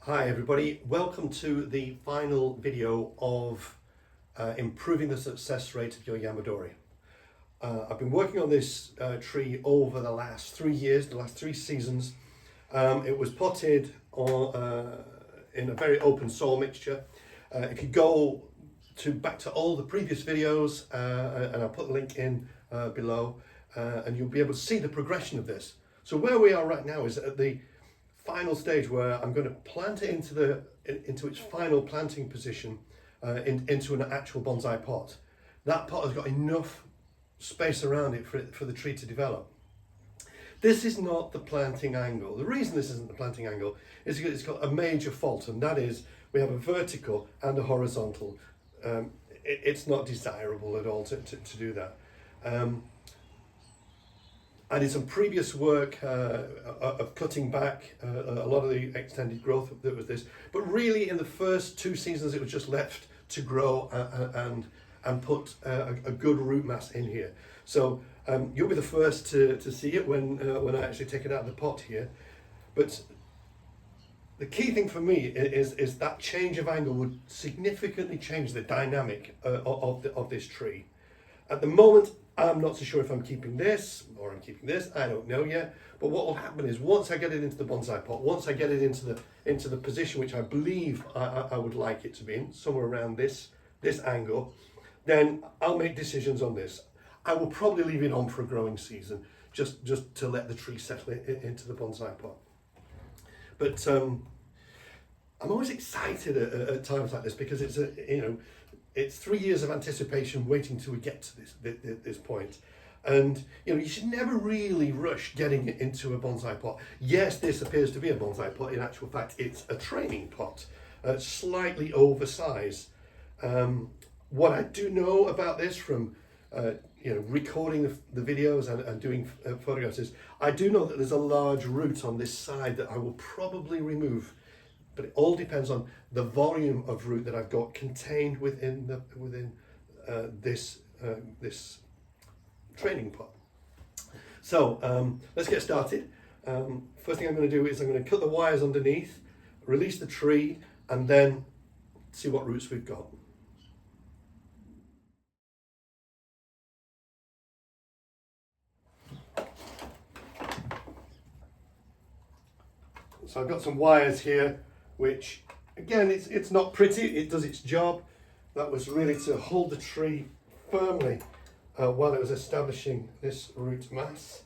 Hi everybody, welcome to the final video of improving the success rate of your yamadori. I've been working on this tree over the last 3 years, the last 3 seasons. It was potted in a very open soil mixture. If you go back to all the previous videos, and I'll put the link in below, and you'll be able to see the progression of this. So where we are right now is at the final stage where I'm going to plant it into its final planting position, into an actual bonsai pot. That pot has got enough space around it for the tree to develop. This is not the planting angle. The reason this isn't the planting angle is because it's got a major fault, and that is we have a vertical and a horizontal. It's not desirable at all to do that. I did some previous work of cutting back a lot of the extended growth that was this, but really in the first 2 seasons it was just left to grow and put a good root mass in here. So you'll be the first to see it when I actually take it out of the pot here. But the key thing for me is that change of angle would significantly change the dynamic of this tree. At the moment, I'm not so sure if I'm keeping this or I'm keeping this. I don't know yet. But what will happen is once I get it into the bonsai pot, once I get it into the position which I believe I would like it to be in, somewhere around this angle, then I'll make decisions on this. I will probably leave it on for a growing season, just to let the tree settle into the bonsai pot. But I'm always excited at times like this because it's 3 years of anticipation waiting till we get to this point. And you should never really rush getting it into a bonsai pot. Yes, this appears to be a bonsai pot. In actual fact, it's a training pot, slightly oversized. What I do know about this from recording the videos and doing photographs is I do know that there's a large root on this side that I will probably remove. But it all depends on the volume of root that I've got contained within this training pot. So let's get started. First thing I'm going to do is I'm going to cut the wires underneath, release the tree, and then see what roots we've got. So I've got some wires here, which again, it's not pretty, it does its job. That was really to hold the tree firmly while it was establishing this root mass.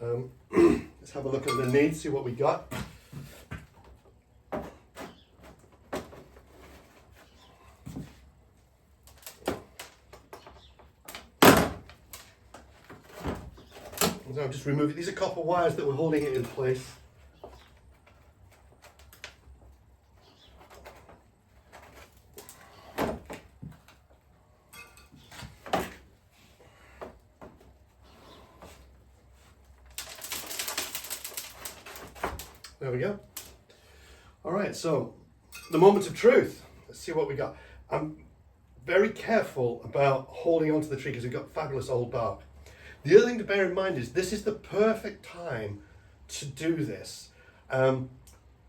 Let's have a look underneath, see what we got. So I'm just removing, these are copper wires that were holding it in place. There we go. All right, so the moment of truth. Let's see what we got. I'm very careful about holding onto the tree because it's got fabulous old bark. The other thing to bear in mind is this is the perfect time to do this.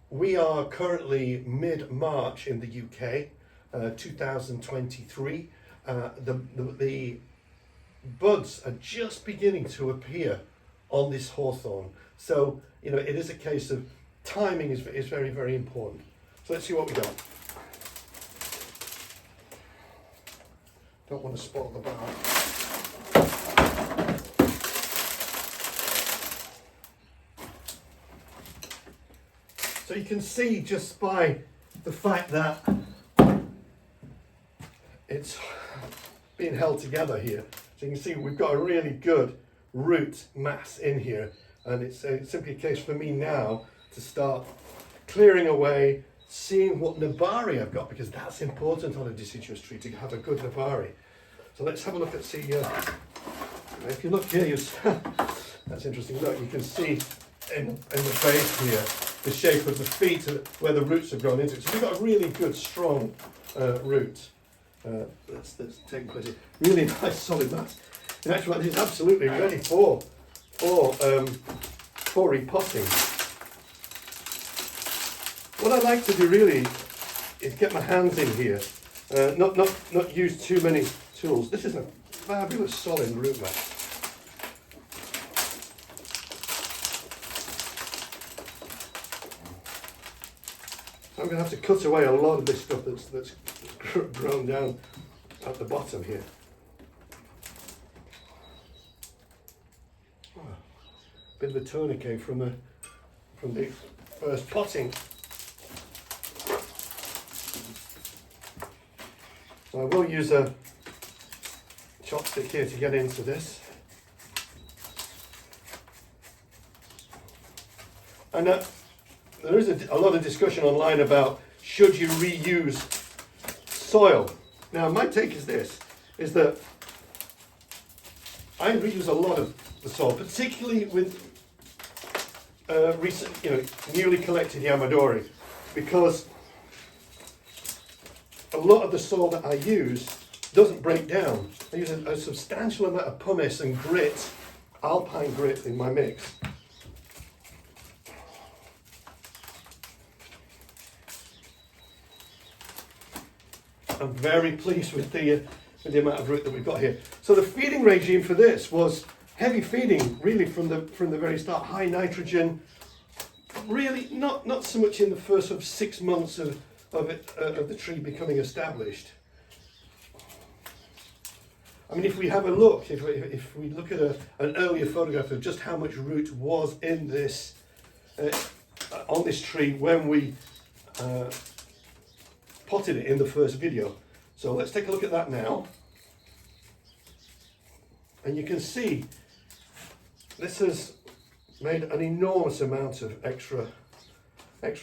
We are currently mid-March in the UK, 2023. The buds are just beginning to appear on this hawthorn. So, it is a case of timing is very, very important. So let's see what we got. Don't want to spoil the bark. So you can see just by the fact that it's being held together here. So you can see we've got a really good root mass in here. And it's simply a case for me now to start clearing away, seeing what nabari I've got, because that's important on a deciduous tree, to have a good nabari. So let's have a look at, if you look here, that's interesting. Look, you can see in the base here, the shape of the feet where the roots have gone into it. So we've got a really good, strong root that's taking place here. Really nice, solid mass. In actual fact, it's absolutely ready for repotting. what I like to do really is get my hands in here, not use too many tools. This is a fabulous solid root mat. I'm going to have to cut away a lot of this stuff that's grown down at the bottom here. Oh, bit of a tourniquet from the first potting. So I will use a chopstick here to get into this. And there is a lot of discussion online about should you reuse soil. Now my take is this, is that I reuse a lot of the soil, particularly with recent, newly collected yamadori, because a lot of the soil that I use doesn't break down. I use a substantial amount of pumice and grit, alpine grit in my mix. I'm very pleased with the amount of root that we've got here. So the feeding regime for this was heavy feeding, really from the very start. High nitrogen, really not so much in the first sort of 6 months of the tree becoming established. I mean, if we have a look, if we look at an earlier photograph of just how much root was in this on this tree when we potted it in the first video. So let's take a look at that now. And you can see this has made an enormous amount of extra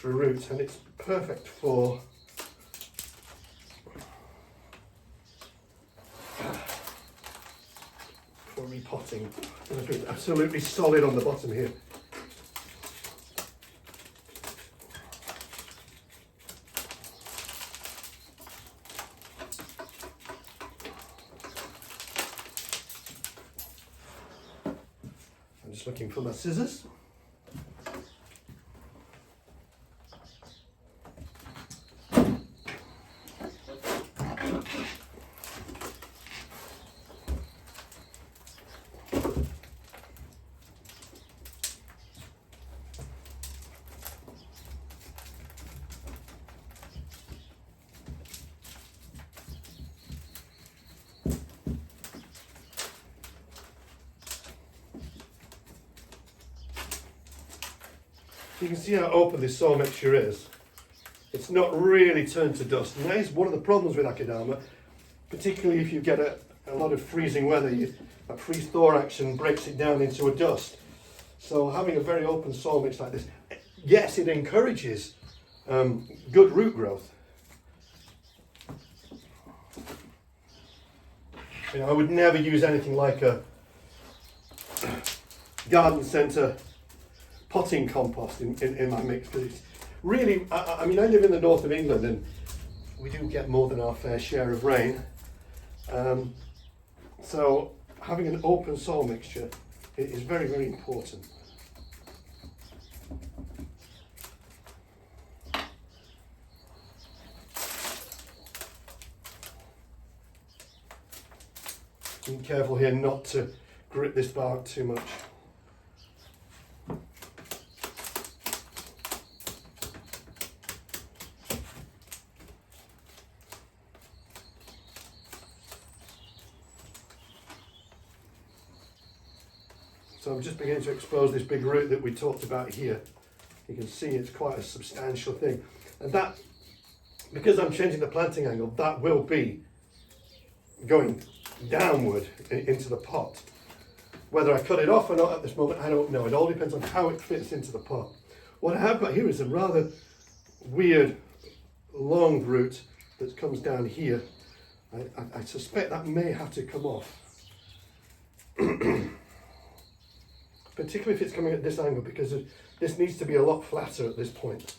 root, and it's perfect for repotting. It's absolutely solid on the bottom here. Just looking for my scissors. You can see how open this soil mixture is. It's not really turned to dust. And that is one of the problems with Akadama, particularly if you get a lot of freezing weather. A freeze-thaw action breaks it down into a dust. So having a very open soil mix like this, yes, it encourages good root growth. I would never use anything like a garden centre potting compost in my mix, because it's really, I mean, I live in the north of England and we do get more than our fair share of rain. So having an open soil mixture is very, very important. Be careful here not to grip this bark too much. So I'm just beginning to expose this big root that we talked about here. You can see it's quite a substantial thing. And that, because I'm changing the planting angle, that will be going downward into the pot. Whether I cut it off or not at this moment, I don't know. It all depends on how it fits into the pot. What I have got here is a rather weird long root that comes down here. I suspect that may have to come off. Particularly if it's coming at this angle, because this needs to be a lot flatter at this point.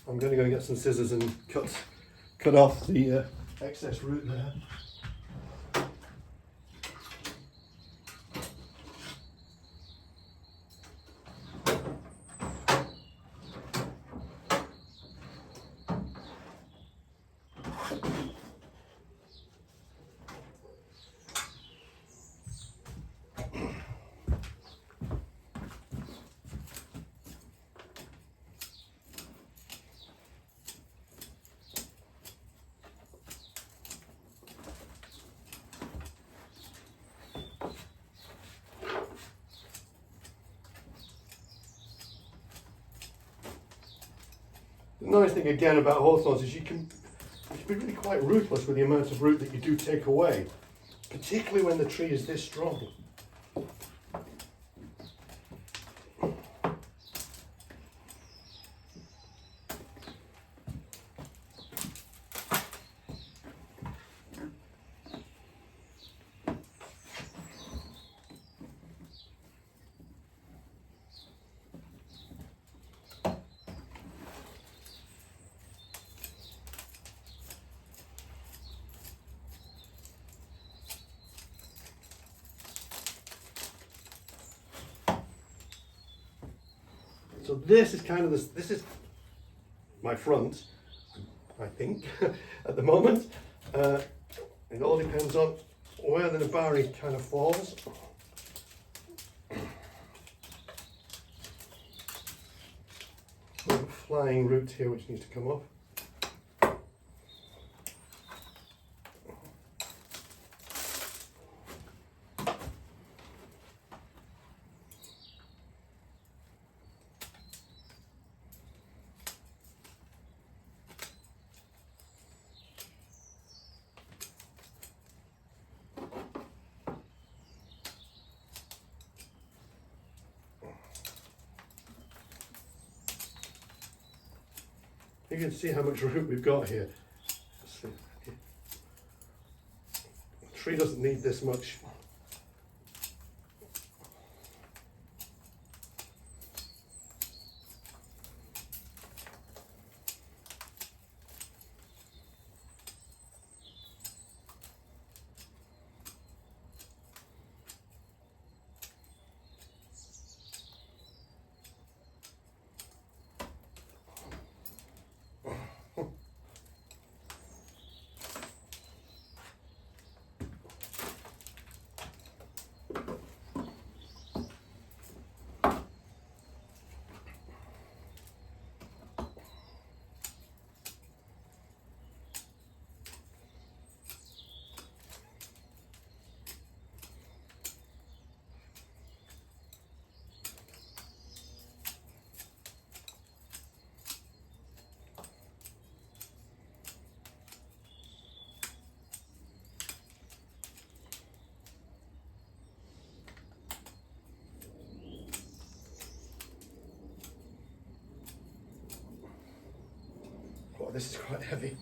I'm going to go and get some scissors and cut off the excess root there. The nice thing again about hawthorns is you can be really quite ruthless with the amount of root that you do take away, particularly when the tree is this strong. So this is kind of this is my front, I think, at the moment. It all depends on where the nabari kind of falls. There's a flying root here which needs to come up. You can see how much root we've got here. The tree doesn't need this much. Oh, this is quite heavy.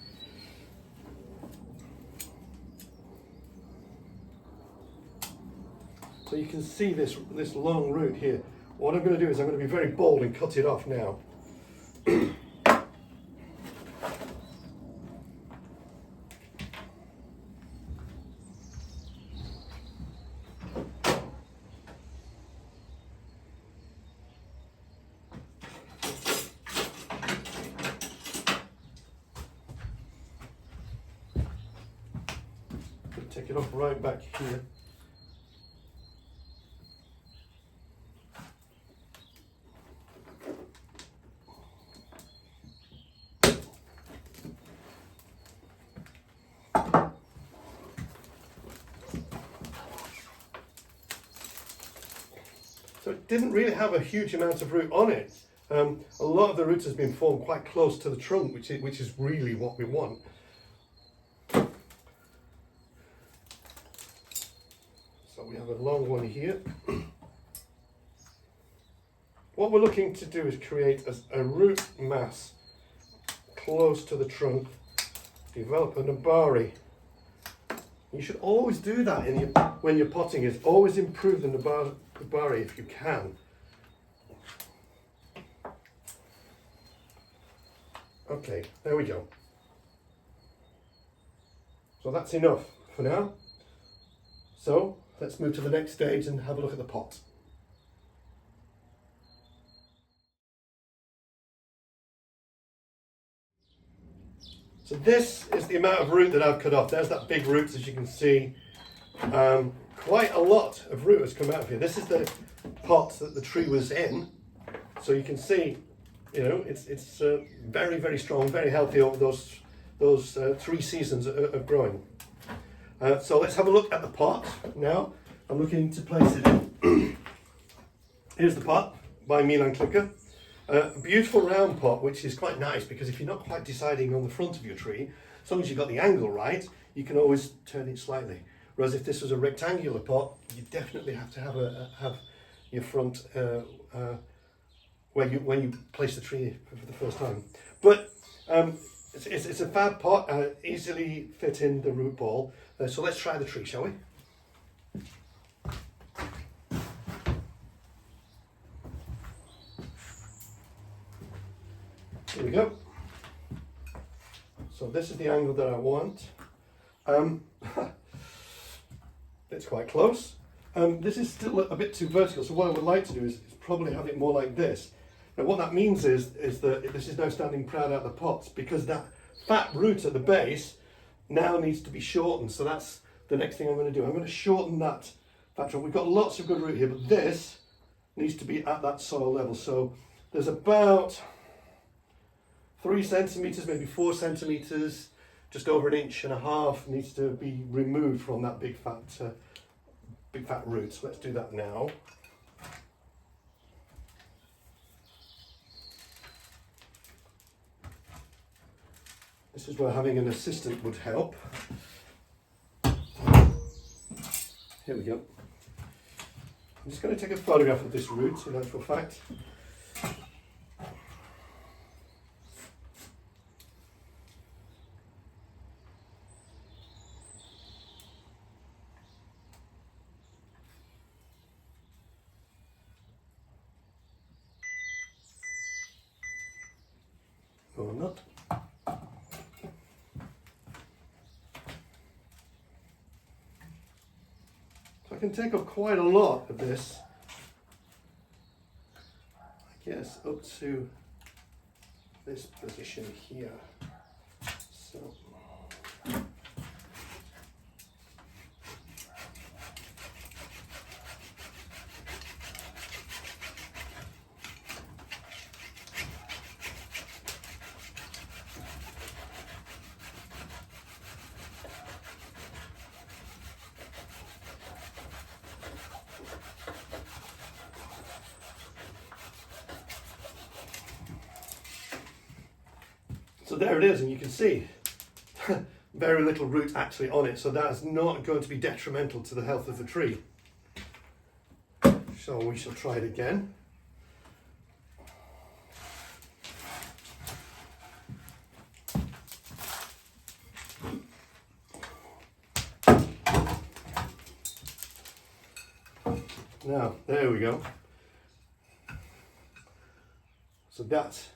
So you can see this long root here. What I'm going to do is I'm going to be very bold and cut it off now. Take it off right back here. So it didn't really have a huge amount of root on it. A lot of the root has been formed quite close to the trunk, which is really what we want. So we have a long one here. What we're looking to do is create a root mass close to the trunk, develop a nabari. You should always do that when you're potting, is always improve the nabari if you can. Okay, there we go. So that's enough for now. So let's move to the next stage and have a look at the pot. So this is the amount of root that I've cut off. There's that big root, as you can see. Quite a lot of root has come out of here. This is the pot that the tree was in. So you can see, you know, it's very, very strong, very healthy over those 3 seasons of growing. So let's have a look at the pot now. I'm looking to place it in. Here's the pot by Milan Clicker. A beautiful round pot, which is quite nice because if you're not quite deciding on the front of your tree, as long as you've got the angle right, you can always turn it slightly. Whereas if this was a rectangular pot, you definitely have to have your front when you place the tree for the first time. But it's a fab pot, easily fit in the root ball. So let's try the tree, shall we? Here we go. So this is the angle that I want. It's quite close. This is still a bit too vertical, so what I would like to do is probably have it more like this. Now what that means is that this is now standing proud out of the pots because that fat root at the base now needs to be shortened. So that's the next thing I'm going to do. I'm going to shorten that fat root. We've got lots of good root here, but this needs to be at that soil level. So there's about 3 centimeters, maybe 4 centimeters, just over 1.5 inches needs to be removed from that big fat root. So let's do that now. This is where having an assistant would help. Here we go. I'm just going to take a photograph of this root, in actual fact. No, I'm not. So I can take off quite a lot of this, I guess, up to this position here. So. So there it is, and you can see very little root actually on it, so that's not going to be detrimental to the health of the tree. So we shall try it again. Now, there we go. So that's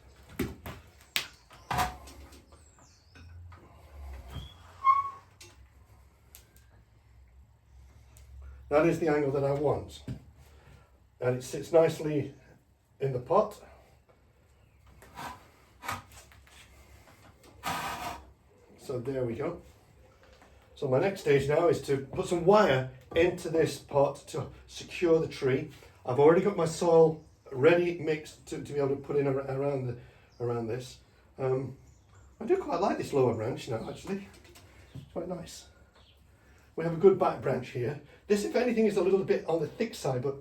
that is the angle that I want, and it sits nicely in the pot. So there we go. So my next stage now is to put some wire into this pot to secure the tree. I've already got my soil ready mixed to be able to put in around this. I do quite like this lower branch now, actually. It's quite nice. We have a good back branch here. This, if anything, is a little bit on the thick side, but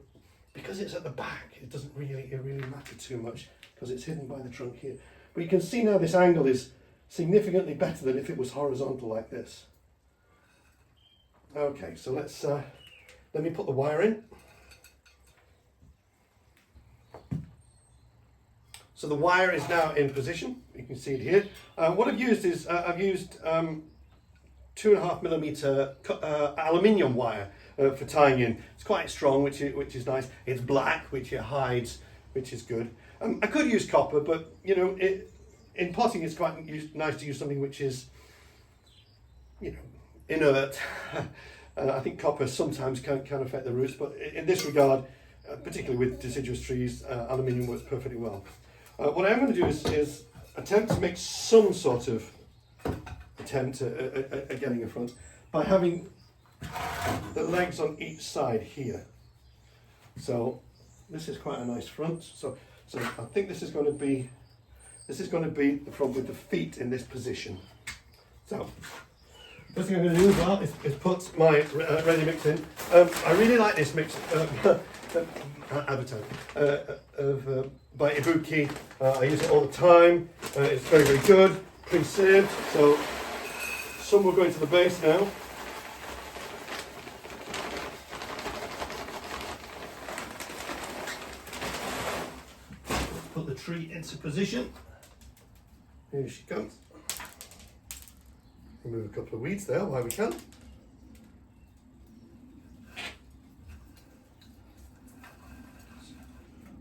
because it's at the back, it really matter too much because it's hidden by the trunk here. But you can see now this angle is significantly better than if it was horizontal like this. Okay, so let me put the wire in. So the wire is now in position. You can see it here. What I've used is I've used 2.5mm aluminium wire for tying in. It's quite strong, which is nice. It's black, which it hides, which is good. I could use copper, but you know, in potting it's quite nice to use something which is, you know, inert. I think copper sometimes can affect the roots, but in this regard, particularly with deciduous trees, aluminium works perfectly well. What I'm going to do is attempt to make some sort of attempt at getting a front by having the legs on each side here. So this is quite a nice front. So I think this is going to be the front with the feet in this position. So first thing I'm going to do as well is put my ready mix in. I really like this mix by Ibuki. I use it all the time. It's very, very good, pre-sieved. So some will go into the base now. Put the tree into position. Here she comes. Remove a couple of weeds there while we can.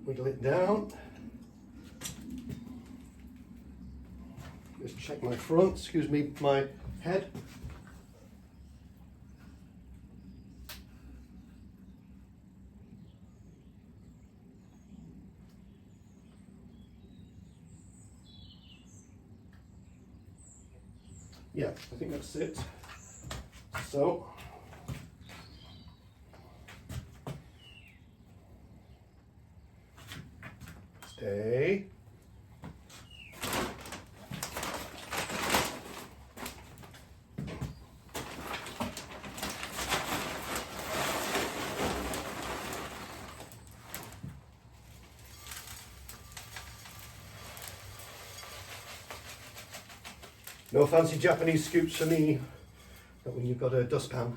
Wiggle it down. Just check my front, excuse me, my head. Yeah, I think that's it. So, stay. No fancy Japanese scoops for me, not when you've got a dustpan.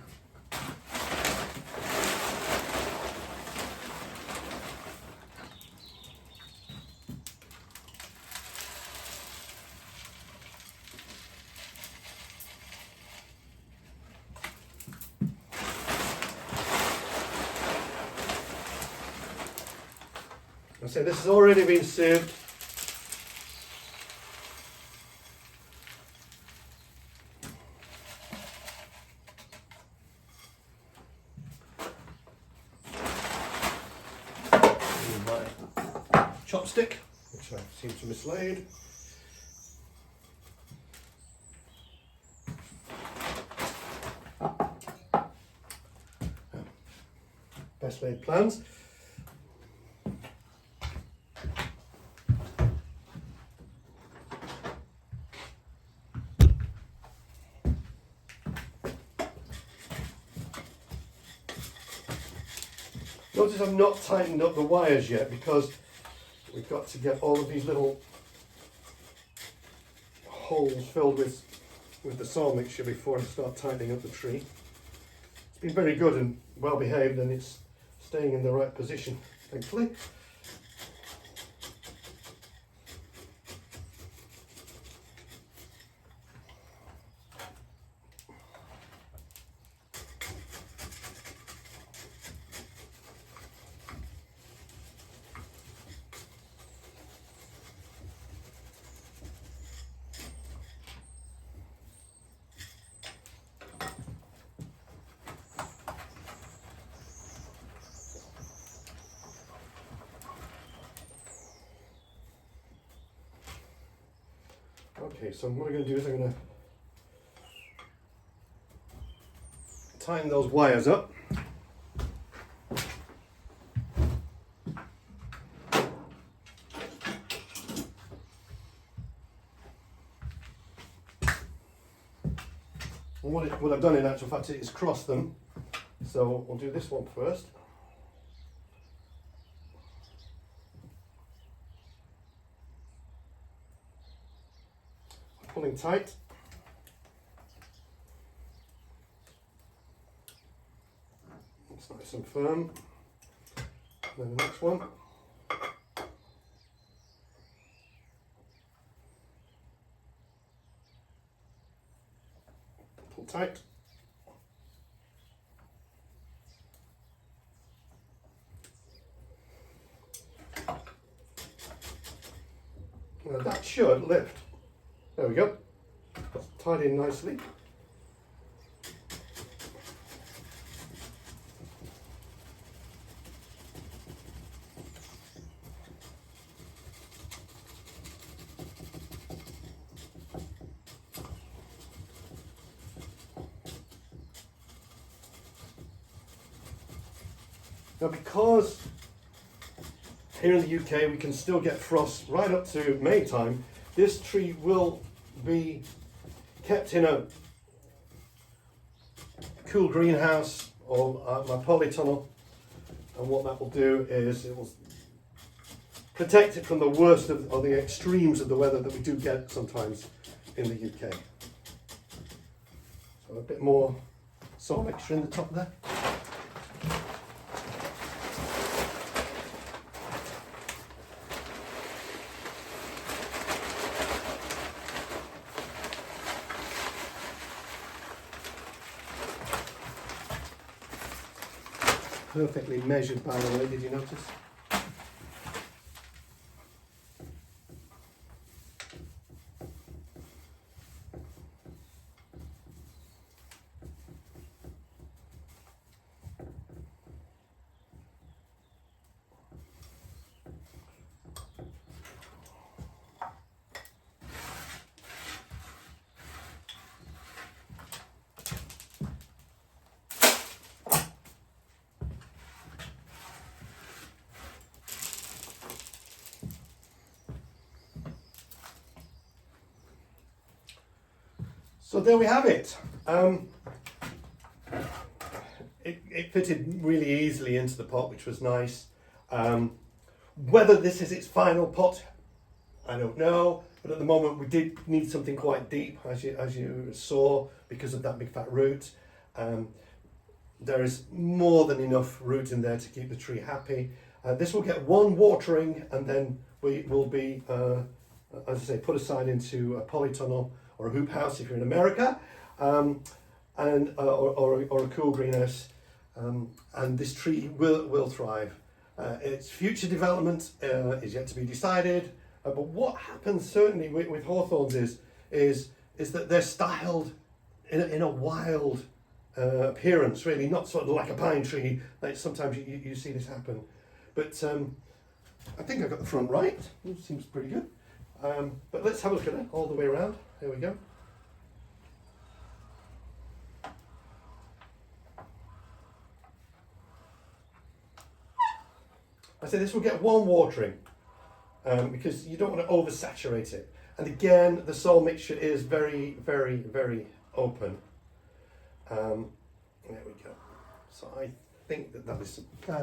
I say this has already been sieved. Chopstick, which I seem to mislaid. Best laid plans. Notice I've not tightened up the wires yet because we've got to get all of these little holes filled with the soil mixture before I start tightening up the tree. It's been very good and well behaved, and it's staying in the right position, thankfully. Okay, so what I'm going to do is I'm going to tighten those wires up. And what I've done in actual fact is cross them. So we'll do this one first. Pulling tight. It's nice and firm. Then the next one. Pull tight. Now that should lift. There we go. That's tied in nicely. Now, because here in the UK we can still get frost right up to May time, this tree will be kept in a cool greenhouse or my polytunnel, and what that will do is it will protect it from the worst of or the extremes of the weather that we do get sometimes in the UK. So a bit more soil mixture in the top there. Perfectly measured, by the way, did you notice? So there we have it. It fitted really easily into the pot, which was nice. Whether this is its final pot, I don't know. But at the moment, we did need something quite deep, as you saw, because of that big fat root. There is more than enough root in there to keep the tree happy. This will get one watering, and then we will be, as I say, put aside into a polytunnel or a hoop house if you're in America, or a cool greenhouse, and this tree will thrive. Its future development is yet to be decided, but what happens certainly with hawthorns is that they're styled in a wild appearance, really, not sort of like a pine tree. Like sometimes you see this happen, but I think I got the front right. It seems pretty good. But let's have a look at it all the way around. There we go. I say this will get one watering because you don't want to oversaturate it. And again, the soil mixture is very, very, very open. There we go. So I think that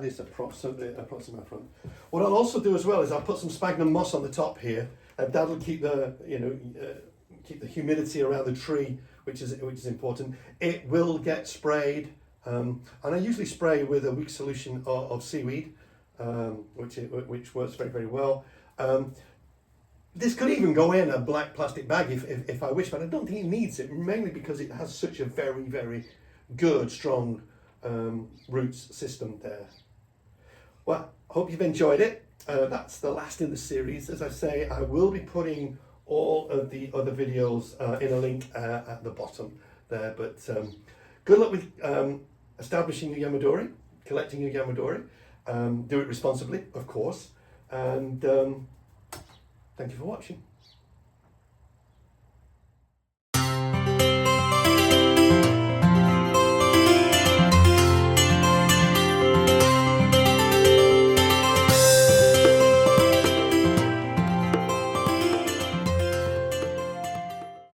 is approximate front. What I'll also do as well is I'll put some sphagnum moss on the top here, and that'll keep the keep the humidity around the tree, which is important. It will get sprayed, and I usually spray with a weak solution of seaweed, which works very, very well. This could even go in a black plastic bag if I wish, but I don't think it needs it, mainly because it has such a very, very good, strong roots system there. Well, I hope you've enjoyed it. That's the last in the series. As I say, I will be putting all of the other videos in a link at the bottom there. But good luck with establishing your yamadori, collecting your yamadori. Do it responsibly, of course. And thank you for watching.